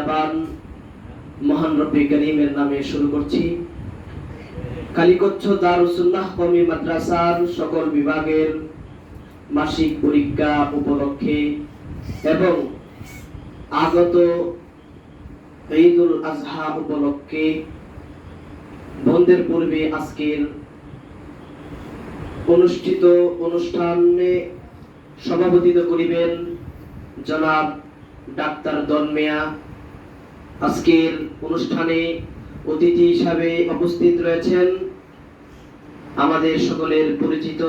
দয়াবান মহান রব্বে কারীমের নামে শুরু করছি। কালিকচ্ছ দারুস সুন্নাহ কওমি মাদ্রাসার সকল বিভাগের মাসিক পরীক্ষা উপলক্ষে এবং আগত ঈদুল আজহা উপলক্ষে বন্ধের পূর্বে আজকের অনুষ্ঠিত অনুষ্ঠানে সভাপতিত্ব করিবেন জনাব ডাক্তার দনমিয়া। আজকের অনুষ্ঠানে অতিথি হিসাবে উপস্থিত রয়েছেন আমাদের সকলের পরিচিত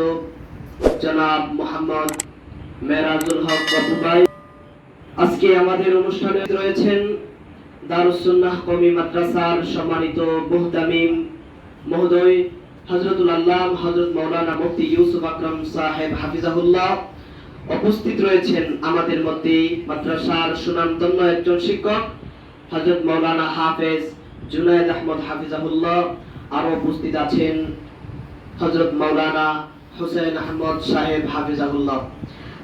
জনাব মোহাম্মদ মেরাজুল হক বাবু ভাই। আজকে আমাদের অনুষ্ঠানে রয়েছেন দারুস সুন্নাহ কওমি মাদ্রাসার সম্মানিত মুহতামিম মহোদয় হযরতুল আল্লাহ হযরত মাওলানা মুফতি ইউসুফ আকরাম সাহেব হাফিজাহুল্লাহ। উপস্থিত রয়েছেন আমাদের মধ্যে মাদ্রাসার সুনামধন্য একজন শিক্ষক হযরত মাওলানা হাফেজ জুনায়েদ আহমদ হাফিজাহুল্লাহ। আরো উপস্থিত আছেন হযরত মাওলানা হোসেন আহমদ সাহেব হাফিজাহুল্লাহ।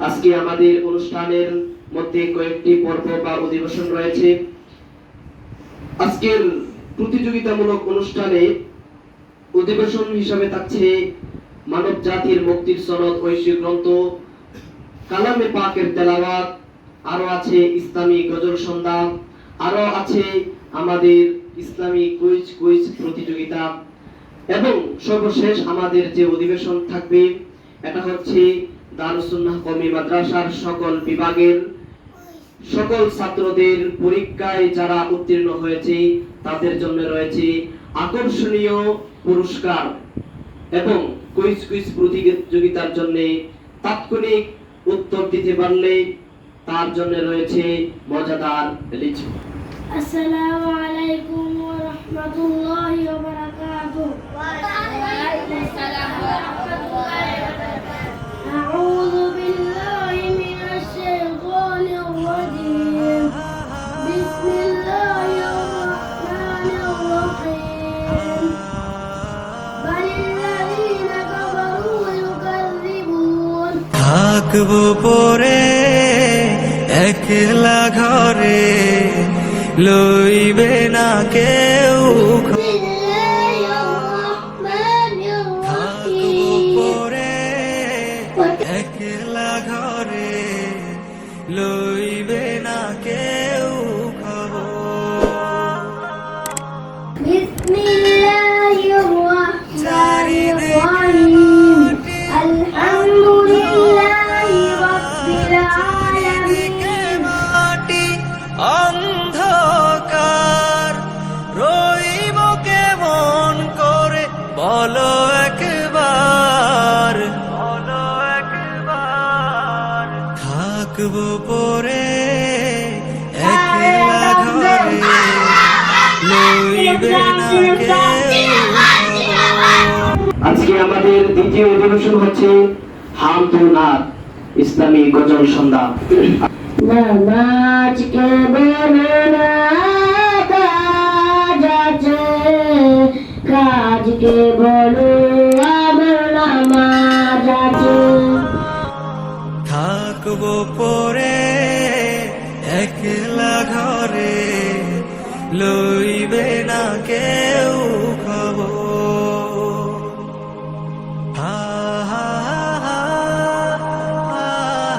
আজকে আমাদের অনুষ্ঠানের মধ্যে কয়েকটি পর্ব বা অধিবেশন রয়েছে। আজকের প্রতিযোগিতামূলক অনুষ্ঠানে অধিবেশন হিসাবে থাকছে মানব জাতির মুক্তির সনদ ঐশী গ্রন্থ কালামে পাকের তেলাওয়াত, আরো আছে ইসলামী গজল সন্ধ্যা, আরো আছে আমাদের ইসলামী কুইজ প্রতিযোগিতা এবং সর্বশেষ আমাদের যে অধিবেশন থাকবে এটা হচ্ছে দারুস সুন্নাহ কওমি মাদ্রাসার সকল বিভাগের সকল ছাত্রদের পরীক্ষায় যারা উত্তীর্ণ হয়েছে তাদের জন্য রয়েছে আকর্ষণীয় পুরস্কার এবং কুইজ প্রতিযোগিতার জন্য তাৎক্ষণিক উত্তর দিতে পারলে তার জন্য রয়েছে মজাদার লিচু। আসসালামু আলাইকুম ওয়া রাহমাতুল্লাহি ওয়া বারাকাতুহু। ওয়া আলাইকুম আসসালাম ওয়া রাহমাতুল্লাহি ওয়া বারাকাতুহু। আউযু বিল্লাহি মিনাশ শাইতানির রাজীম। বিসমিল্লাহির রাহমানির রাহিম। বালিল্লাযীনা কাফারু ইউকাযযিবুন। থাকবো পরে একলা ঘরে, লইবে না কেউ। থাকবো পরে একলা ঘরে, লইবে না কেউ খবর। বিসমিল্লাহির রাহমানির রাহিম। আলহামদুলিল্লাহি রাব্বিল আলামিন। মাটি অন্ধকার রইব কেমন করে, বলো একবার, বলো একবার। থাকবো পরে একলা ঘরে, লইবে না কেউ। আজকে আমাদের দ্বিতীয় অধিবেশন হচ্ছে হামদুনাথ ইসলামী গজল সন্ধ্যা। নামাজ কে বলে কাজ আছে, কাজকে বলো আমার নামাজ আছে। থাকবো পরে একলা ঘরে, লইবে না কেউ খবর। হা হা হা হা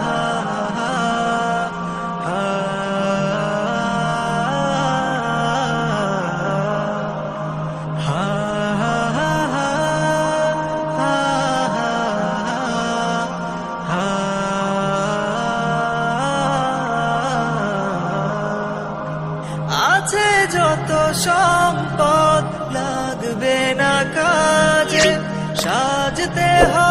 হা হা আছে যত সম্পদ লাগবে না কাজে, সাজতে হয়